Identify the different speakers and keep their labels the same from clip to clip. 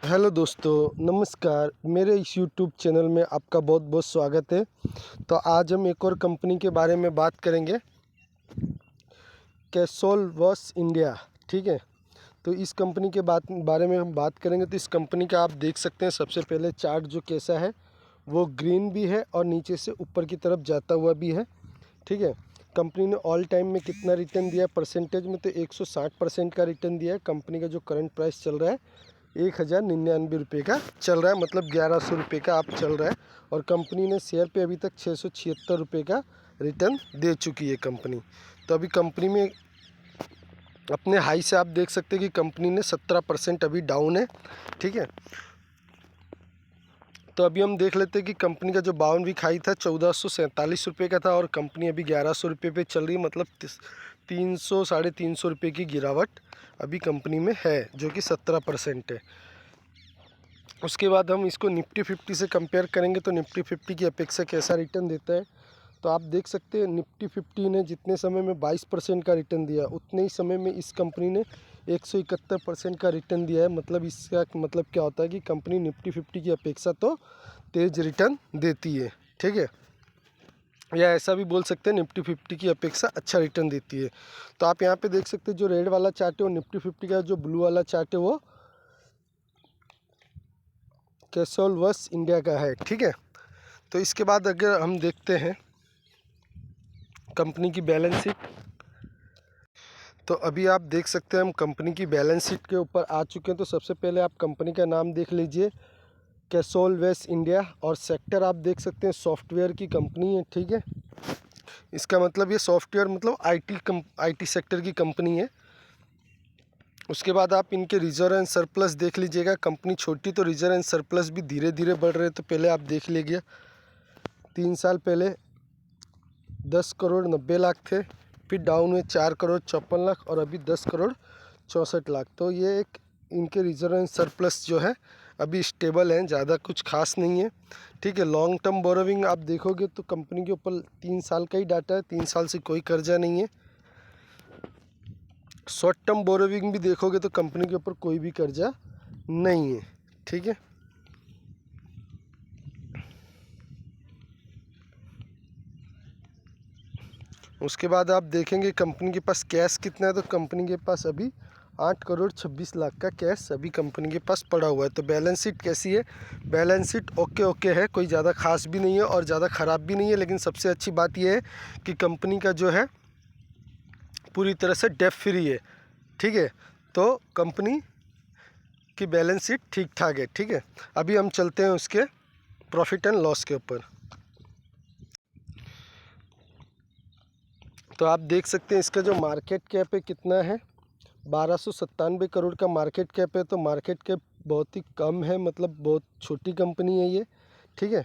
Speaker 1: Hello दोस्तों, नमस्कार। मेरे इस यूट्यूब चैनल में आपका बहुत बहुत स्वागत है। तो आज हम एक और कंपनी के बारे में बात करेंगे, कैस्ट्रोल वॉश इंडिया। ठीक है, तो इस कंपनी के बारे में हम बात करेंगे। तो इस कंपनी का आप देख सकते हैं, सबसे पहले चार्ट जो कैसा है वो ग्रीन भी है और नीचे से ऊपर की तरफ जाता हुआ भी है। ठीक है, कंपनी ने ऑल टाइम में कितना रिटर्न दिया है परसेंटेज में, तो 160% का रिटर्न दिया है। कंपनी का जो करंट प्राइस चल रहा है 1099 रुपये का चल रहा है, मतलब 1100 रुपये का आप चल रहा है। और कंपनी ने शेयर पे अभी तक 676 रुपये का रिटर्न दे चुकी है कंपनी। तो अभी कंपनी में अपने हाई से आप देख सकते हैं कि कंपनी ने 17% अभी डाउन है। ठीक है, तो अभी हम देख लेते हैं कि कंपनी का जो 52 वीक हाई था 1447 रुपये का था और कंपनी अभी 1100 रुपये पे चल रही है, मतलब 300 साढ़े 300 रुपये की गिरावट अभी कंपनी में है, जो कि 17% है। उसके बाद हम इसको निफ्टी 50 से कंपेयर करेंगे तो निफ्टी 50 की अपेक्षा कैसा रिटर्न देता है। तो आप देख सकते हैं निफ्टी 50 ने जितने समय में 22% का रिटर्न दिया, उतने ही समय में इस कंपनी ने 171% का रिटर्न दिया है। मतलब इसका मतलब क्या होता है कि कंपनी निफ्टी 50 की अपेक्षा तो तेज़ रिटर्न देती है। ठीक है, या ऐसा भी बोल सकते हैं निफ्टी 50 की अपेक्षा अच्छा रिटर्न देती है। तो आप यहाँ पे देख सकते हैं जो रेड वाला चार्ट है वो निफ्टी 50 का, जो ब्लू वाला चार्ट है वो कैस्ट्रोल वॉश इंडिया का है। ठीक है, तो इसके बाद अगर हम देखते हैं कंपनी की बैलेंस शीट, तो अभी आप देख सकते हैं हम कंपनी की बैलेंस शीट के ऊपर आ चुके हैं। तो सबसे पहले आप कंपनी का नाम देख लीजिए, कैस्ट्रोल वॉश इंडिया, और सेक्टर आप देख सकते हैं सॉफ्टवेयर की कंपनी है। ठीक है, इसका मतलब ये सॉफ्टवेयर मतलब आईटी सेक्टर की कंपनी है। उसके बाद आप इनके रिजर्व एंड सरप्लस देख लीजिएगा। कंपनी छोटी तो रिजर्व एंड सरप्लस भी धीरे धीरे बढ़ रहे हैं। तो पहले आप देख लीजिए, 3 साल पहले 10 करोड़ 90 लाख थे, फिर डाउन हुए 4 करोड़ 54 लाख और अभी 10 करोड़ 64 लाख। तो ये एक इनके रिजर्व एंड सरप्लस जो है अभी स्टेबल हैं, ज़्यादा कुछ खास नहीं है। ठीक है, लॉन्ग टर्म बोरोविंग आप देखोगे तो कंपनी के ऊपर 3 साल का ही डाटा है, 3 साल से कोई कर्जा नहीं है। शॉर्ट टर्म बोरोविंग भी देखोगे तो कंपनी के ऊपर कोई भी कर्जा नहीं है। ठीक है, उसके बाद आप देखेंगे कंपनी के पास कैश कितना है। तो कंपनी के पास अभी 8 करोड़ 26 लाख का कैश अभी कंपनी के पास पड़ा हुआ है। तो बैलेंस शीट कैसी है? बैलेंस शीट ओके ओके है, कोई ज़्यादा खास भी नहीं है और ज़्यादा ख़राब भी नहीं है। लेकिन सबसे अच्छी बात यह है कि कंपनी का जो है पूरी तरह से डेट फ्री है। ठीक है, तो कंपनी की बैलेंस शीट ठीक ठाक है। ठीक है, अभी हम चलते हैं उसके प्रॉफिट एंड लॉस के ऊपर। तो आप देख सकते हैं इसका जो मार्केट कैप है कितना है, 1297 करोड़ का मार्केट कैप है। तो मार्केट कैप बहुत ही कम है, मतलब बहुत छोटी कंपनी है ये। ठीक है,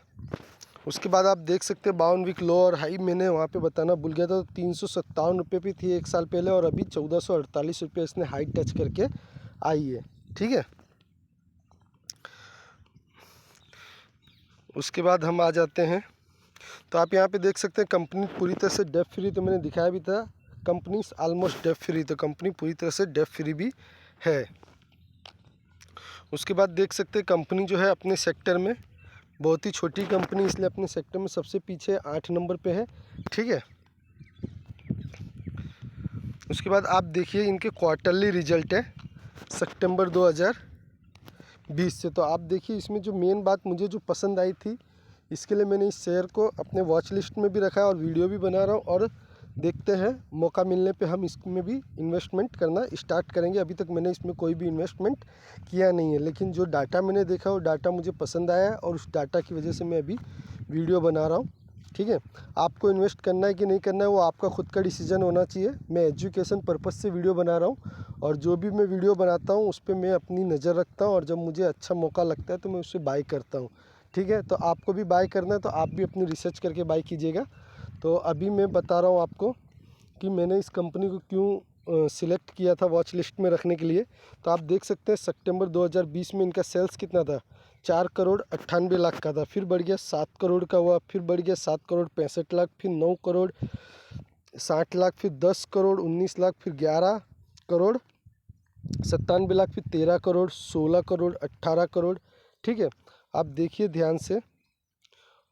Speaker 1: उसके बाद आप देख सकते हैं 52 वीक लो और हाई मैंने वहाँ पे बताना भूल गया था। तो 357 रुपये पे थी 1 साल पहले और अभी 1448 रुपये इसने हाई टच करके आई है। ठीक है, उसके बाद हम आ जाते हैं, तो आप यहाँ पे देख सकते हैं कंपनी पूरी तरह से डेट फ्री, तो मैंने दिखाया भी था कंपनी ऑलमोस्ट डेट फ्री, तो कंपनी पूरी तरह से डेट फ्री भी है। उसके बाद देख सकते हैं कंपनी जो है अपने सेक्टर में बहुत ही छोटी कंपनी, इसलिए अपने सेक्टर में सबसे पीछे 8 नंबर पे है। ठीक है, उसके बाद आप देखिए इनके क्वार्टरली रिजल्ट है सितंबर 2020 से। तो आप देखिए इसमें जो मेन बात मुझे जो पसंद आई थी, इसके लिए मैंने इस शेयर को अपने वॉच लिस्ट में भी रखा है और वीडियो भी बना रहा हूँ। और देखते हैं मौका मिलने पे हम इसमें भी इन्वेस्टमेंट करना स्टार्ट करेंगे। अभी तक मैंने इसमें कोई भी इन्वेस्टमेंट किया नहीं है, लेकिन जो डाटा मैंने देखा वो डाटा मुझे पसंद आया है और उस डाटा की वजह से मैं अभी वीडियो बना रहा हूँ। ठीक है, आपको इन्वेस्ट करना है कि नहीं करना है वो आपका खुद का डिसीजन होना चाहिए। मैं एजुकेशन पर्पज़ से वीडियो बना रहा हूँ और जो भी मैं वीडियो बनाता हूँ उस पर मैं अपनी नज़र रखता हूँ और जब मुझे अच्छा मौका लगता है तो मैं उससे बाय करता हूँ। ठीक है, तो आपको भी बाय करना है तो आप भी अपनी रिसर्च करके बाय कीजिएगा। तो अभी मैं बता रहा हूँ आपको कि मैंने इस कंपनी को क्यों सिलेक्ट किया था वॉच लिस्ट में रखने के लिए। तो आप देख सकते हैं सितंबर 2020 में इनका सेल्स कितना था, 4 करोड़ 98 लाख का था, फिर बढ़ गया 7 करोड़ का हुआ, फिर बढ़ गया 7 करोड़ 65 लाख, फिर 9 करोड़ 60 लाख, फिर 10 करोड़ 19 लाख, फिर 11 करोड़ 97 लाख, फिर 13 करोड़, 16 करोड़, 18 करोड़। ठीक है, आप देखिए ध्यान से।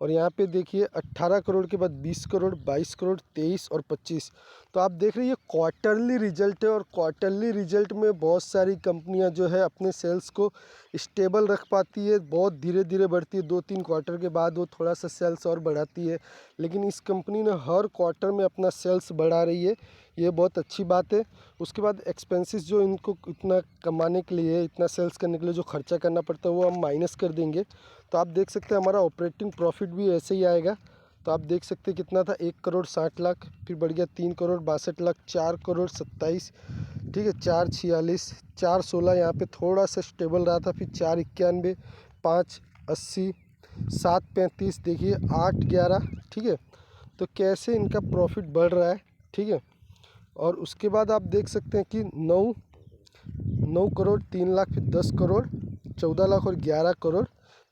Speaker 1: और यहाँ पे देखिए 18 करोड़ के बाद 20 करोड़, 22 करोड़, 23 और 25। तो आप देख रहे हैं ये क्वार्टरली रिजल्ट है, और क्वार्टरली रिजल्ट में बहुत सारी कंपनियां जो है अपने सेल्स को स्टेबल रख पाती है, बहुत धीरे धीरे बढ़ती है, 2-3 क्वार्टर के बाद वो थोड़ा सा सेल्स और बढ़ाती है। लेकिन इस कंपनी ने हर क्वार्टर में अपना सेल्स बढ़ा रही है, ये बहुत अच्छी बात है। उसके बाद एक्सपेंसेस जो इनको इतना कमाने के लिए, इतना सेल्स करने के लिए जो खर्चा करना पड़ता है वो हम माइनस कर देंगे। तो आप देख सकते हैं हमारा ऑपरेटिंग प्रॉफिट भी ऐसे ही आएगा। तो आप देख सकते हैं कितना था, 1 करोड़ 60 लाख, फिर बढ़ गया 3 करोड़ 62 लाख, 4 करोड़ 27, ठीक है, 4 46, 4 16, यहाँ पे थोड़ा सा स्टेबल रहा था, फिर 4 91, 5 80, 7 35, देखिए 8 11। ठीक है, तो कैसे इनका प्रॉफिट बढ़ रहा है। ठीक है, और उसके बाद आप देख सकते हैं कि 9 करोड़ 3 लाख, फिर 10 करोड़ 14 लाख और 11 करोड़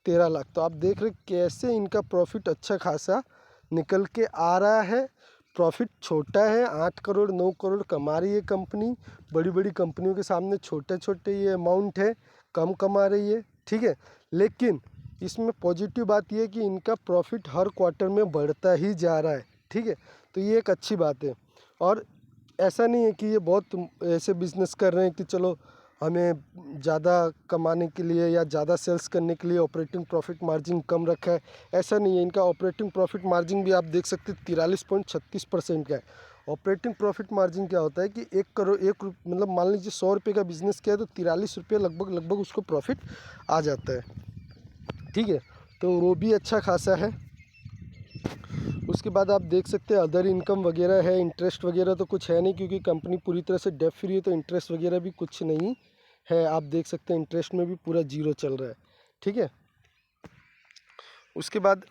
Speaker 1: 13 लाख। तो आप देख रहे कैसे इनका प्रॉफिट अच्छा खासा निकल के आ रहा है। प्रॉफिट छोटा है, 8 करोड़ 9 करोड़ कमा रही है कंपनी। बड़ी बड़ी कंपनियों के सामने छोटे छोटे ये अमाउंट है, कम कमा रही है। ठीक है, लेकिन इसमें पॉजिटिव बात यह है कि इनका प्रॉफिट हर क्वार्टर में बढ़ता ही जा रहा है। ठीक है, तो ये एक अच्छी बात है। और ऐसा नहीं है कि ये बहुत ऐसे बिजनेस कर रहे हैं कि चलो हमें ज़्यादा कमाने के लिए या ज़्यादा सेल्स करने के लिए ऑपरेटिंग प्रॉफिट मार्जिन कम रखा है, ऐसा नहीं है। इनका ऑपरेटिंग प्रॉफिट मार्जिन भी आप देख सकते हैं 43.36% का है। ऑपरेटिंग प्रॉफिट मार्जिन क्या होता है कि 1 करोड़ मतलब मान लीजिए 100 रुपये का बिजनेस किया है तो 43 रुपये लगभग उसको प्रॉफिट आ जाता है। ठीक है, तो वो भी अच्छा खासा है। उसके बाद आप देख सकते हैं अदर इनकम वगैरह है, इंटरेस्ट वगैरह तो कुछ है नहीं क्योंकि कंपनी पूरी तरह से डेट फ्री है, तो इंटरेस्ट वगैरह भी कुछ नहीं है। आप देख सकते हैं इंटरेस्ट में भी पूरा जीरो चल रहा है। ठीक है, उसके बाद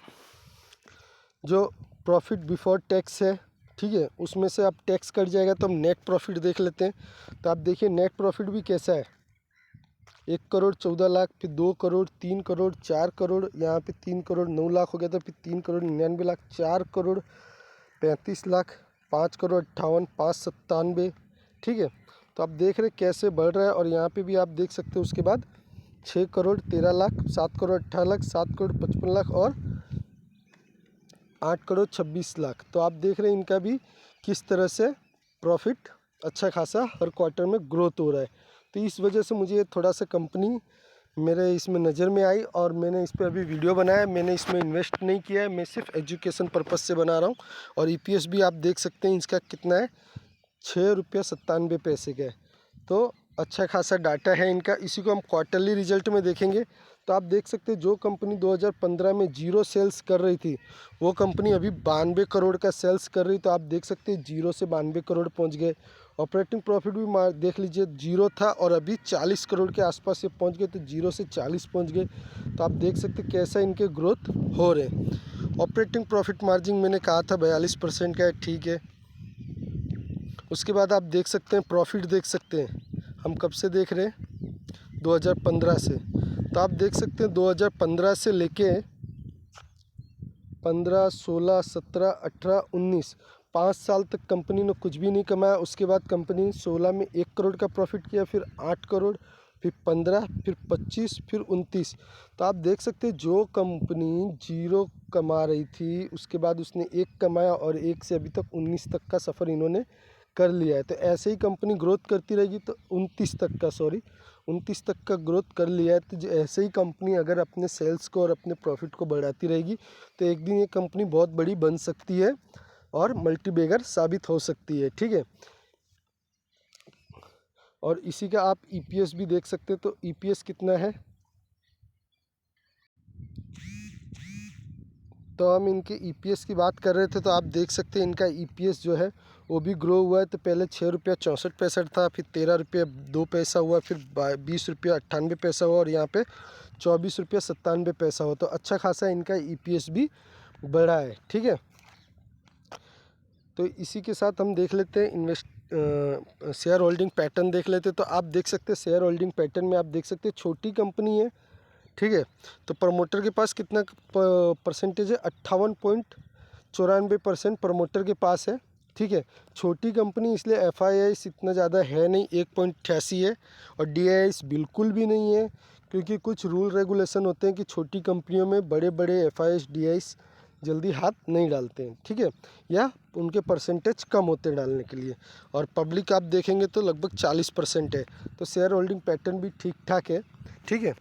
Speaker 1: जो प्रॉफिट बिफोर टैक्स है, ठीक है, उसमें से अब टैक्स कट जाएगा तो हम नेट प्रॉफिट देख लेते हैं। तो आप देखिए नेट प्रॉफिट भी कैसा है, 1 करोड़ 14 लाख, फिर 2 करोड़, 3 करोड़, 4 करोड़, यहाँ पे 3 करोड़ 9 लाख हो गया था, फिर 3 करोड़ 99 लाख, 4 करोड़ 35 लाख, 5 करोड़ 58, 5 97। ठीक है, तो आप देख रहे कैसे बढ़ रहा है। और यहाँ पे भी आप देख सकते हो उसके बाद 6 करोड़ 13 लाख, 7 करोड़ 18 लाख, 7 करोड़ 55 लाख और 8 करोड़ 26 लाख। तो आप देख रहे हैं इनका भी किस तरह से प्रॉफिट अच्छा खासा हर क्वार्टर में ग्रोथ हो रहा है। तो इस वजह से मुझे थोड़ा सा कंपनी मेरे इसमें नज़र में आई और मैंने इस पर अभी वीडियो बनाया। मैंने इसमें इन्वेस्ट नहीं किया है, मैं सिर्फ एजुकेशन पर्पज़ से बना रहा हूँ। और ईपीएस भी आप देख सकते हैं इसका कितना है, 6 रुपया 97 पैसे का है। तो अच्छा खासा डाटा है इनका। इसी को हम क्वार्टरली रिजल्ट में देखेंगे तो आप देख सकते हैं जो कंपनी 2015 में जीरो सेल्स कर रही थी वो कंपनी अभी 92 करोड़ का सेल्स कर रही। तो आप देख सकते हैं जीरो से 92 करोड़ पहुंच गए। ऑपरेटिंग प्रॉफिट भी देख लीजिए, जीरो था और अभी 40 करोड़ के आसपास ये पहुंच गए, तो जीरो से 40 पहुंच गए। तो आप देख सकते हैं कैसा इनके ग्रोथ हो रहे हैं। ऑपरेटिंग प्रॉफिट मार्जिन मैंने कहा था 42% का है, ठीक है। उसके बाद आप देख सकते हैं प्रॉफिट देख सकते हैं, हम कब से देख रहे हैं, 2015 से। तो आप देख सकते हैं 2015 से लेके 15 16 17 18 19 5 साल तक कंपनी ने कुछ भी नहीं कमाया। उसके बाद कंपनी 16 में 1 करोड़ का प्रॉफिट किया, फिर 8 करोड़, फिर 15, फिर 25, फिर 29। तो आप देख सकते हैं जो कंपनी जीरो कमा रही थी उसके बाद उसने 1 कमाया और 1 से अभी तक 19 तक का सफ़र इन्होंने कर लिया है। तो ऐसे ही कंपनी ग्रोथ करती रहेगी, तो 29 तक का ग्रोथ कर लिया है। तो ऐसे ही कंपनी अगर अपने सेल्स को और अपने प्रॉफिट को बढ़ाती रहेगी तो एक दिन ये कंपनी बहुत बड़ी बन सकती है और मल्टीबैगर साबित हो सकती है। ठीक है, और इसी का आप ईपीएस भी देख सकते हैं। तो ईपीएस कितना है, तो हम इनके ईपीएस की बात कर रहे थे। तो आप देख सकते हैं इनका ईपीएस जो है वो भी ग्रो हुआ है। तो पहले 6 रुपया 64 पैसा था, फिर 13 रुपया 2 पैसा हुआ, फिर 20 रुपया 98 पैसा हुआ और यहाँ पे 24 रुपया 97 पैसा हुआ। तो अच्छा खासा इनका ईपीएस भी बढ़ा है। ठीक है, तो इसी के साथ हम देख लेते हैं शेयर होल्डिंग पैटर्न देख लेते हैं। तो आप देख सकते हैं शेयर होल्डिंग पैटर्न में आप देख सकते हैं छोटी कंपनी है, ठीक है। तो प्रमोटर के पास कितना परसेंटेज है, 58.94% प्रमोटर के पास है। ठीक है। छोटी कंपनी इसलिए FIIs इतना ज़्यादा है नहीं, 1.88 है, और DIIs बिल्कुल भी नहीं है, क्योंकि कुछ रूल रेगुलेशन होते हैं कि छोटी कंपनियों में बड़े बड़े FIIs DIIs जल्दी हाथ नहीं डालते हैं, ठीक है, या उनके परसेंटेज कम होते हैं डालने के लिए। और पब्लिक आप देखेंगे तो लगभग 40% है, तो शेयर होल्डिंग पैटर्न भी ठीक ठाक है, ठीक है।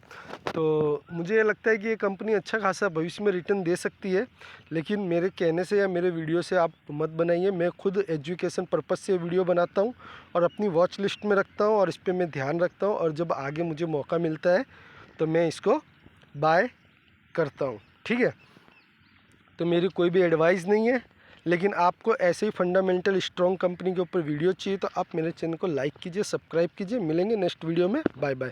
Speaker 1: तो मुझे ये लगता है कि ये कंपनी अच्छा खासा भविष्य में रिटर्न दे सकती है, लेकिन मेरे कहने से या मेरे वीडियो से आप मत बनाइए। मैं खुद एजुकेशन पर्पज़ से वीडियो बनाता हूँ और अपनी वॉच लिस्ट में रखता हूँ, और इस पर मैं ध्यान रखता हूँ, और जब आगे मुझे मौका मिलता है तो मैं इसको बाय करता हूँ, ठीक है। तो मेरी कोई भी एडवाइस नहीं है, लेकिन आपको ऐसे ही फंडामेंटल स्ट्रॉन्ग कंपनी के ऊपर वीडियो चाहिए तो आप मेरे चैनल को लाइक कीजिए, सब्सक्राइब कीजिए। मिलेंगे नेक्स्ट वीडियो में, बाय बाय।